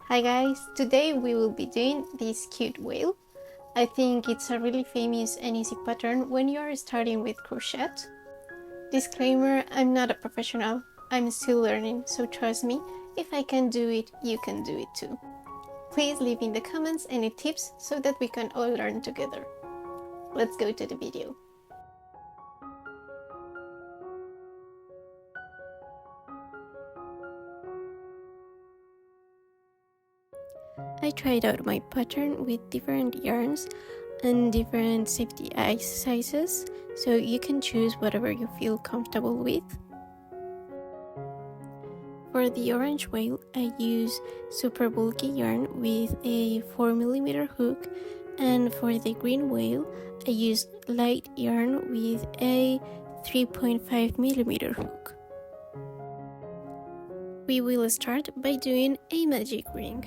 Hi guys, today we will be doing this cute whale. I think it's a really famous and easy pattern when you are starting with crochet. Disclaimer, I'm not a professional, I'm still learning, so trust me, if I can do it, you can do it too. Please leave in the comments any tips so that we can all learn together. Let's go to the video. I tried out my pattern with different yarns and different safety sizes, so you can choose whatever you feel comfortable with. For the orange whale, I use super bulky yarn with a 4mm hook, and for the green whale, I use light yarn with a 3.5mm hook. We will start by doing a magic ring.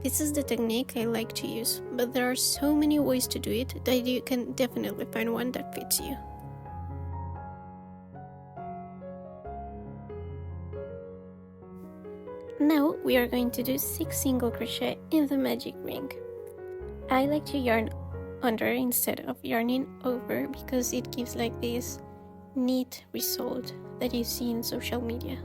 This is the technique I like to use, but there are so many ways to do it that you can definitely find one that fits you. Now we are going to do 6 single crochet in the magic ring. I like to yarn under instead of yarning over because it gives like this neat result that you see in social media.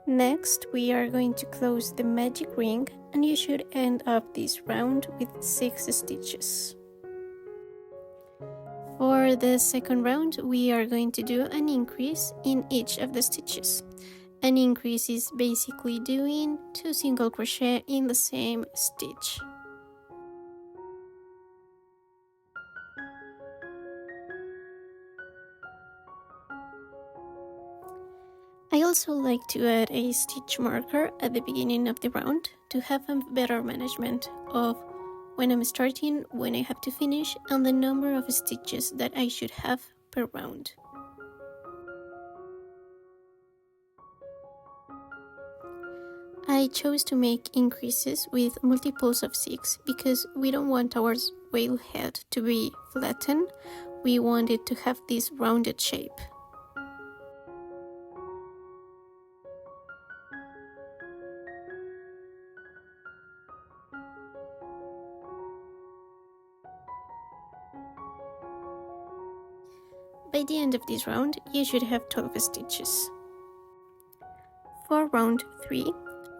Next, we are going to close the magic ring, and you should end up this round with 6 stitches. For the second round, we are going to do an increase in each of the stitches. An increase is basically doing 2 single crochet in the same stitch. I also like to add a stitch marker at the beginning of the round to have a better management of when I'm starting, when I have to finish, and the number of stitches that I should have per round. I chose to make increases with multiples of 6 because we don't want our whale head to be flattened, we want it to have this rounded shape. By the end of this round, you should have 12 stitches. For round 3,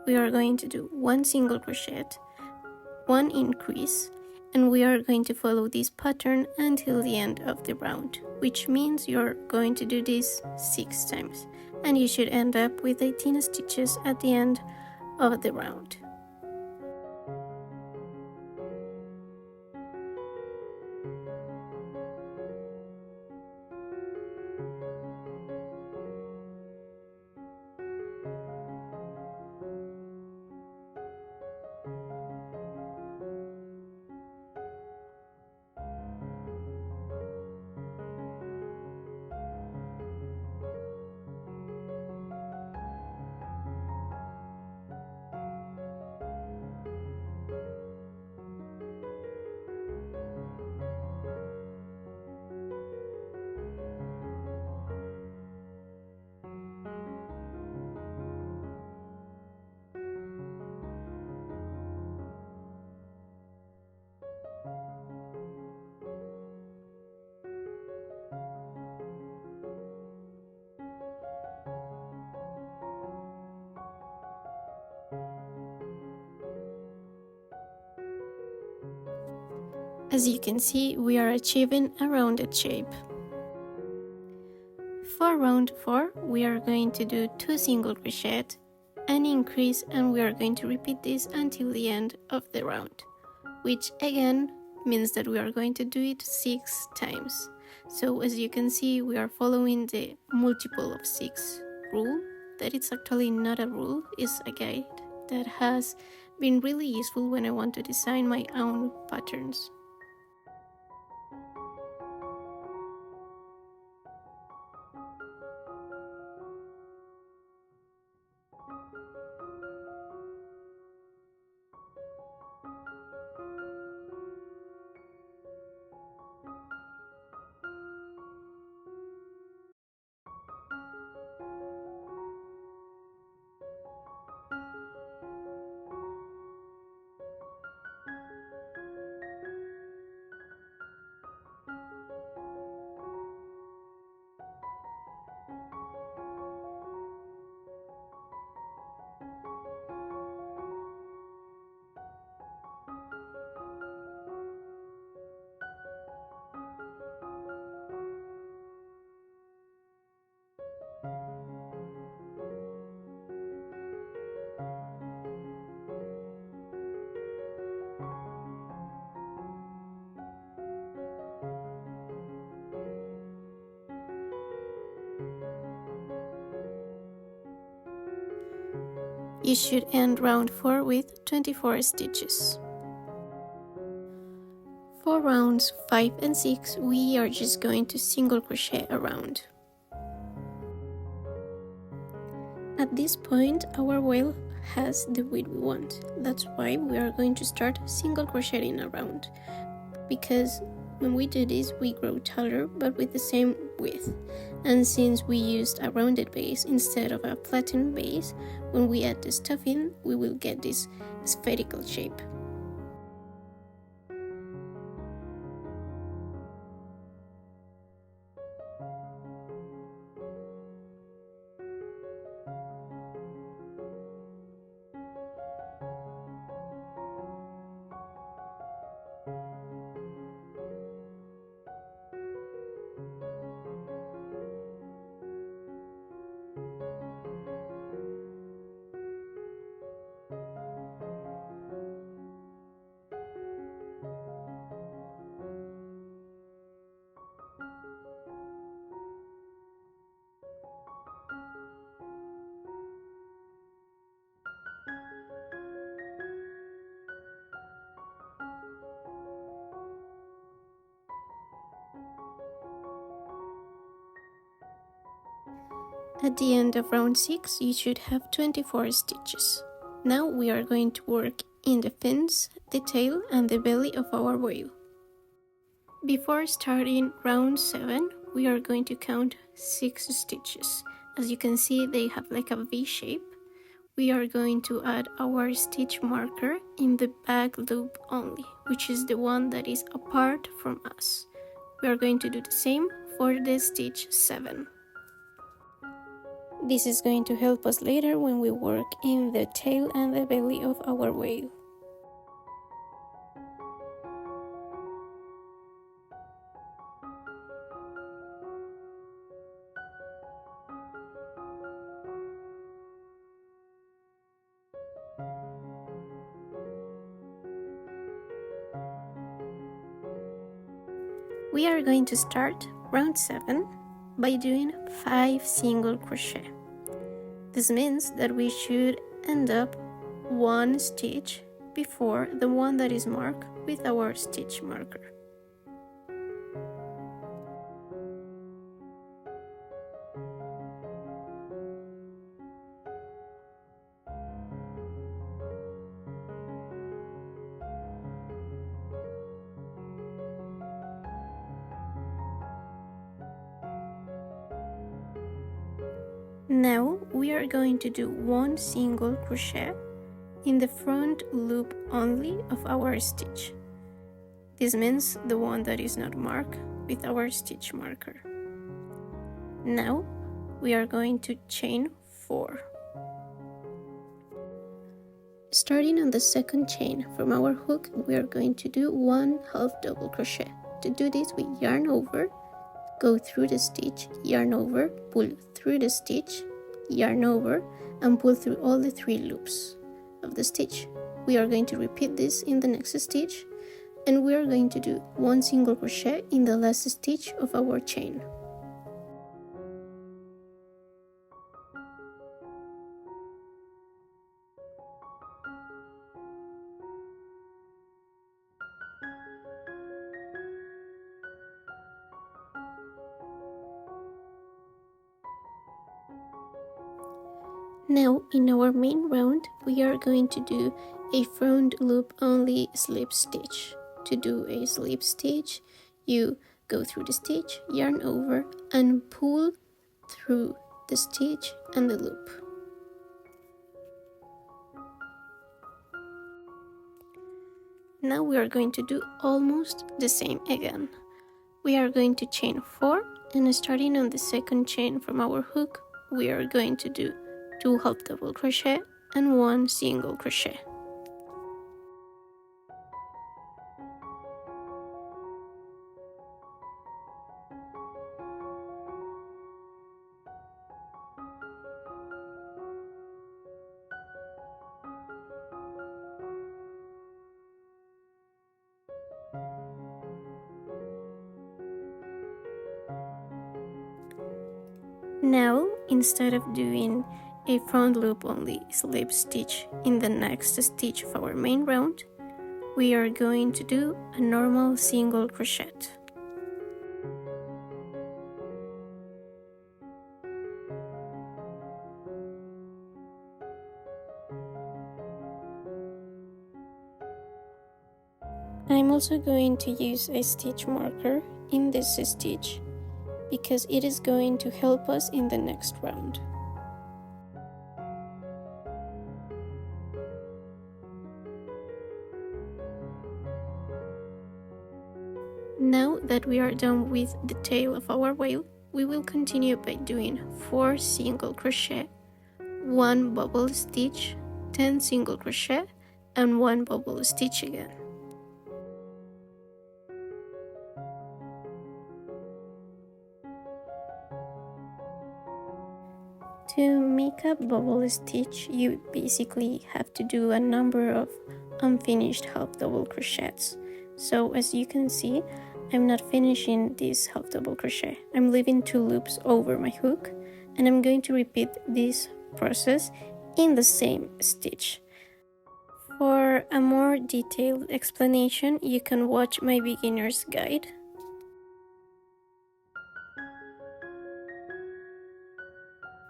we are going to do 1 single crochet, 1 increase, and we are going to follow this pattern until the end of the round, which means you're going to do this 6 times, and you should end up with 18 stitches at the end of the round. As you can see, we are achieving a rounded shape. For round 4, we are going to do 2 single crochet, an increase, and we are going to repeat this until the end of the round, which again means that we are going to do it 6 times. So as you can see, we are following the multiple of 6 rule. That it's actually not a rule, it's a guide that has been really useful when I want to design my own patterns. You should end round 4 with 24 stitches. For rounds 5 and 6, we are just going to single crochet around. At this point, our wheel has the width we want. That's why we are going to start single crocheting around, because when we do this, we grow taller but with the same width. And since we used a rounded base instead of a flattened base, when we add the stuffing, we will get this spherical shape. At the end of round 6, you should have 24 stitches. Now we are going to work in the fins, the tail and the belly of our whale. Before starting round 7, we are going to count 6 stitches. As you can see, they have like a V shape. We are going to add our stitch marker in the back loop only, which is the one that is apart from us. We are going to do the same for the stitch 7. This is going to help us later when we work in the tail and the belly of our whale. We are going to start round 7 by doing 5 single crochet. This means that we should end up 1 stitch before the one that is marked with our stitch marker. Now we are going to do 1 single crochet in the front loop only of our stitch. This means the one that is not marked with our stitch marker. Now we are going to chain 4. Starting on the second chain from our hook, we are going to do 1 half double crochet. To do this, we yarn over, go through the stitch, yarn over, pull through the stitch, yarn over, and pull through all the 3 loops of the stitch. We are going to repeat this in the next stitch, and we are going to do 1 single crochet in the last stitch of our chain. Now in our main round, we are going to do a front loop only slip stitch. To do a slip stitch, you go through the stitch, yarn over, and pull through the stitch and the loop. Now we are going to do almost the same again. We are going to chain 4, and starting on the second chain from our hook, we are going to do 2 half double crochet and 1 single crochet. Now, instead of doing a front loop only slip stitch in the next stitch of our main round, we are going to do a normal single crochet. I'm also going to use a stitch marker in this stitch because it is going to help us in the next round. Now that we are done with the tail of our whale, we will continue by doing 4 single crochet, 1 bubble stitch, 10 single crochet, and 1 bubble stitch again. To make a bubble stitch, you basically have to do a number of unfinished half double crochets. So as you can see, I'm not finishing this half double crochet. I'm leaving 2 loops over my hook, and I'm going to repeat this process in the same stitch. For a more detailed explanation, you can watch my beginner's guide.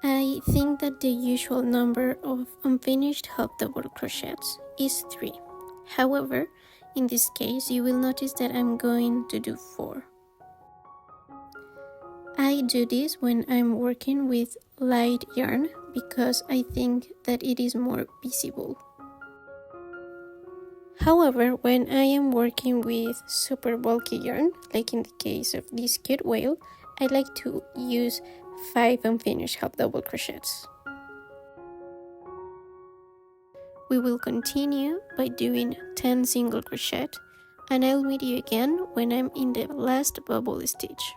I think that the usual number of unfinished half double crochets is 3. However, in this case, you will notice that I'm going to do 4. I do this when I'm working with light yarn because I think that it is more visible. However, when I am working with super bulky yarn, like in the case of this cute whale, I like to use 5 unfinished half double crochets. We will continue by doing 10 single crochet, and I'll meet you again when I'm in the last bubble stitch.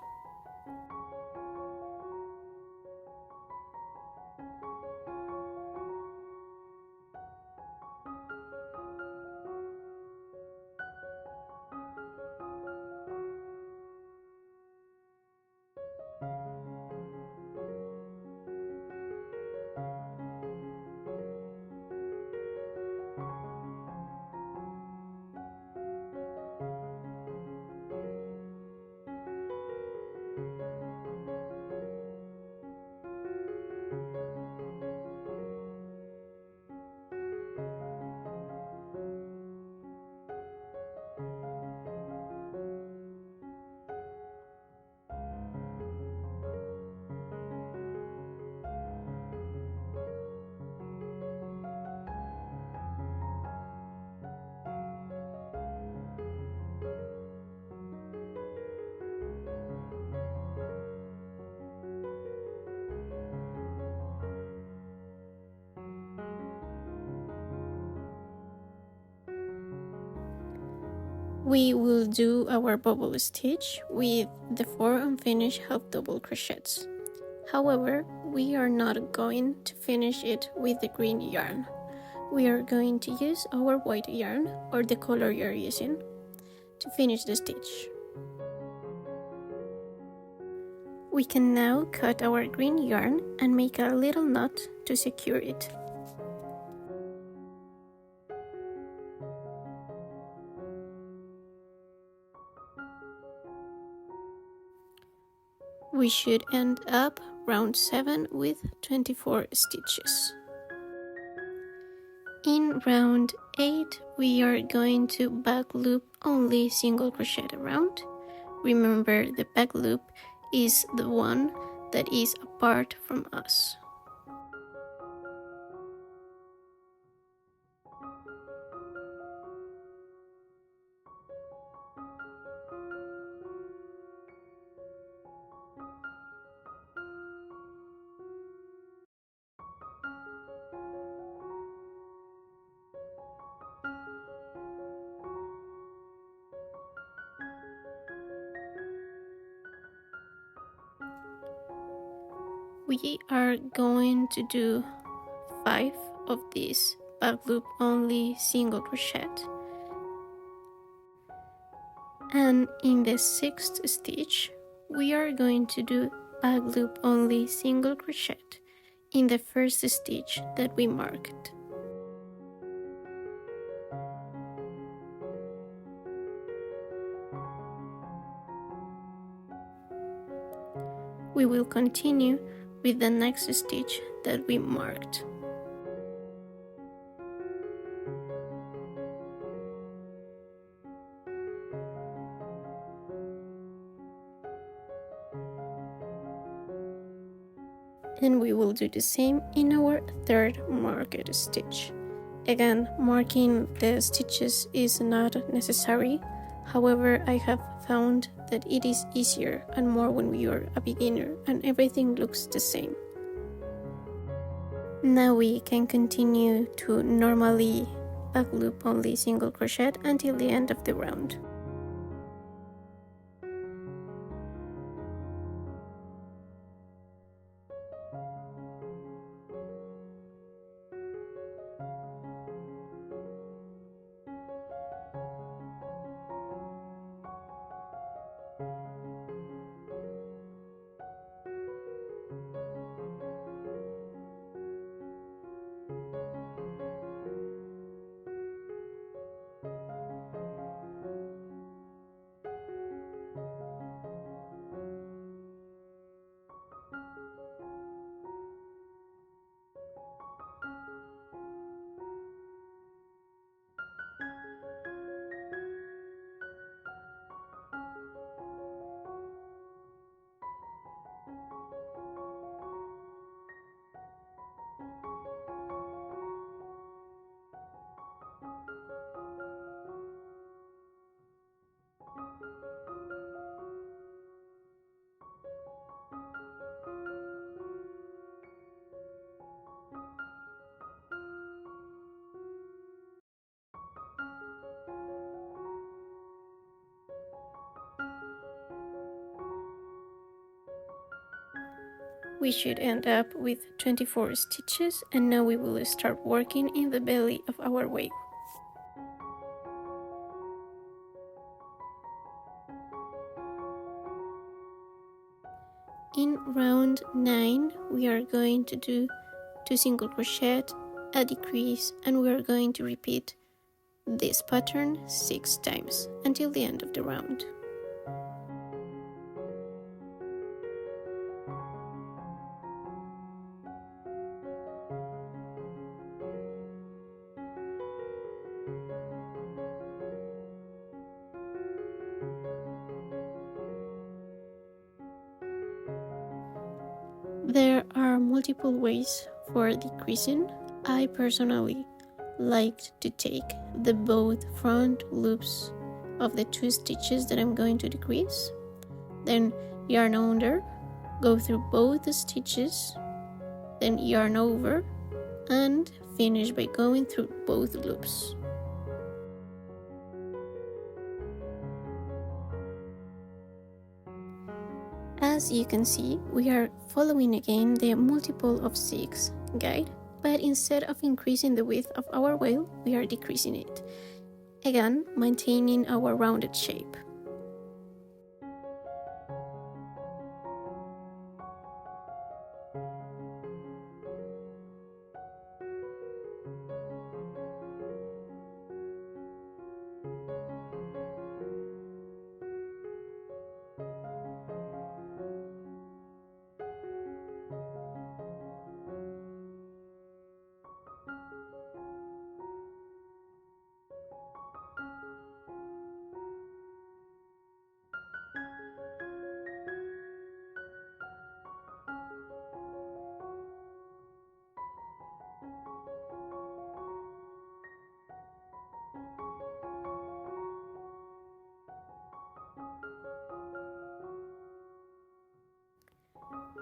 We will do our bubble stitch with the 4 unfinished half double crochets. However, we are not going to finish it with the green yarn. We are going to use our white yarn, or the color you're using, to finish the stitch. We can now cut our green yarn and make a little knot to secure it. We should end up round 7 with 24 stitches. In round 8, we are going to back loop only single crochet around. Remember, the back loop is the one that is apart from us. We are going to do 5 of these back loop only single crochet, and in the 6th stitch we are going to do back loop only single crochet in the first stitch that we marked. We will continue with the next stitch that we marked. And we will do the same in our third marked stitch. Again, marking the stitches is not necessary. However, I have found that it is easier and more when we are a beginner and everything looks the same. Now we can continue to normally back loop only single crochet until the end of the round. We should end up with 24 stitches, and now we will start working in the belly of our wave. In round 9 we are going to do 2 single crochet, a decrease, and we are going to repeat this pattern 6 times until the end of the round. There are multiple ways for decreasing. I personally like to take the both front loops of the 2 stitches that I'm going to decrease, then yarn under, go through both the stitches, then yarn over, and finish by going through both loops. As you can see, we are following again the multiple of 6 guide, but instead of increasing the width of our wale, we are decreasing it, again maintaining our rounded shape.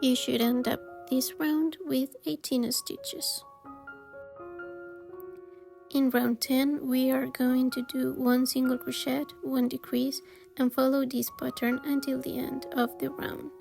You should end up this round with 18 stitches. In round 10, we are going to do 1 single crochet, 1 decrease, and follow this pattern until the end of the round.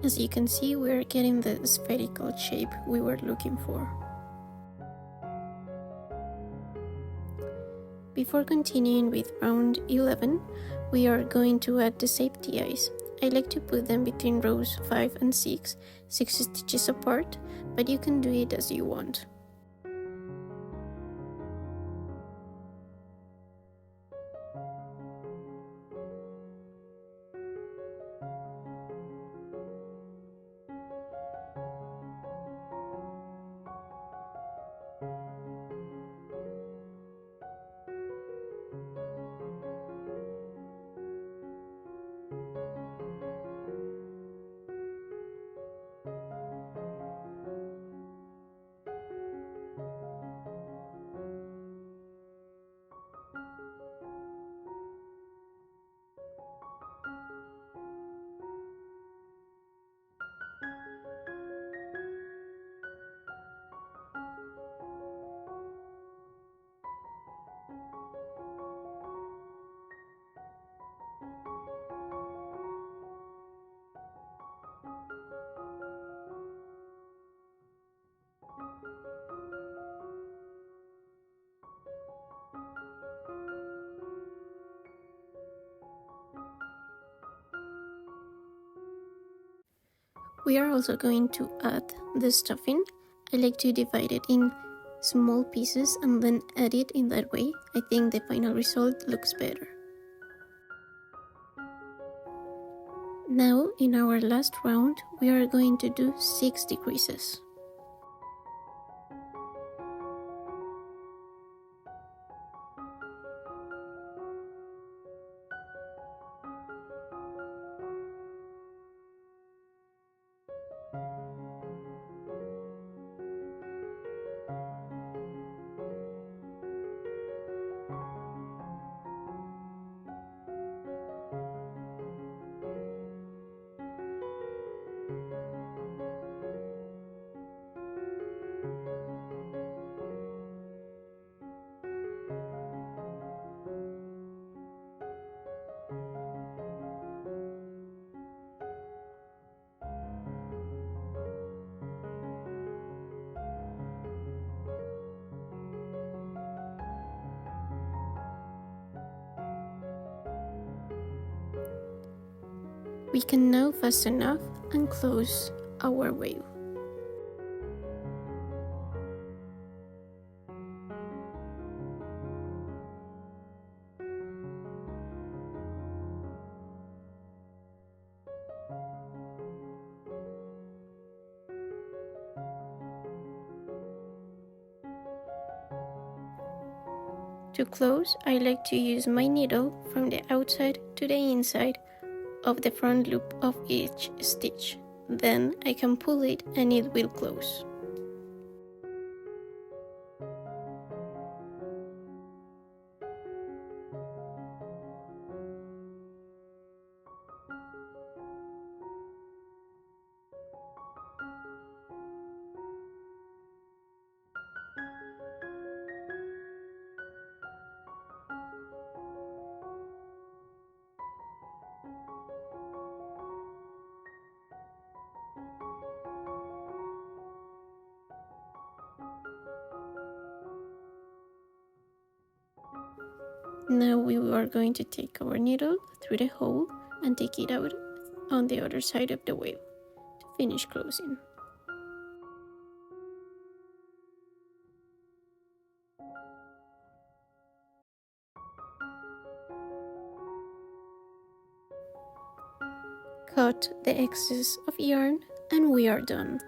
As you can see, we're getting the spherical shape we were looking for. Before continuing with round 11, we are going to add the safety eyes. I like to put them between rows 5 and 6 stitches apart, but you can do it as you want. We are also going to add the stuffing. I like to divide it in small pieces and then add it in that way. I think the final result looks better. Now, in our last round, we are going to do 6 decreases. We can now fasten off and close our wave. To close, I like to use my needle from the outside to the inside of the front loop of each stitch. Then I can pull it and it will close. Now we are going to take our needle through the hole and take it out on the other side of the wave to finish closing. Cut the excess of yarn and we are done.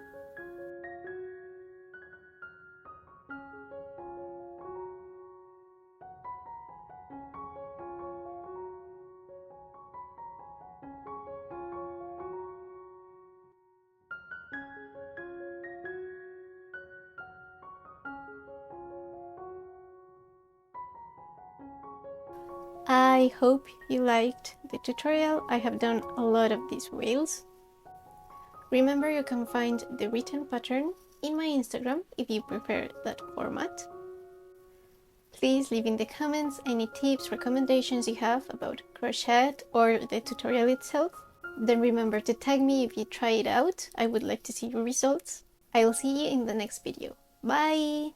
I hope you liked the tutorial. I have done a lot of these wheels. Remember, you can find the written pattern in my Instagram if you prefer that format. Please leave in the comments any tips, recommendations you have about crochet or the tutorial itself. Then remember to tag me if you try it out. I would like to see your results. I'll see you in the next video. Bye!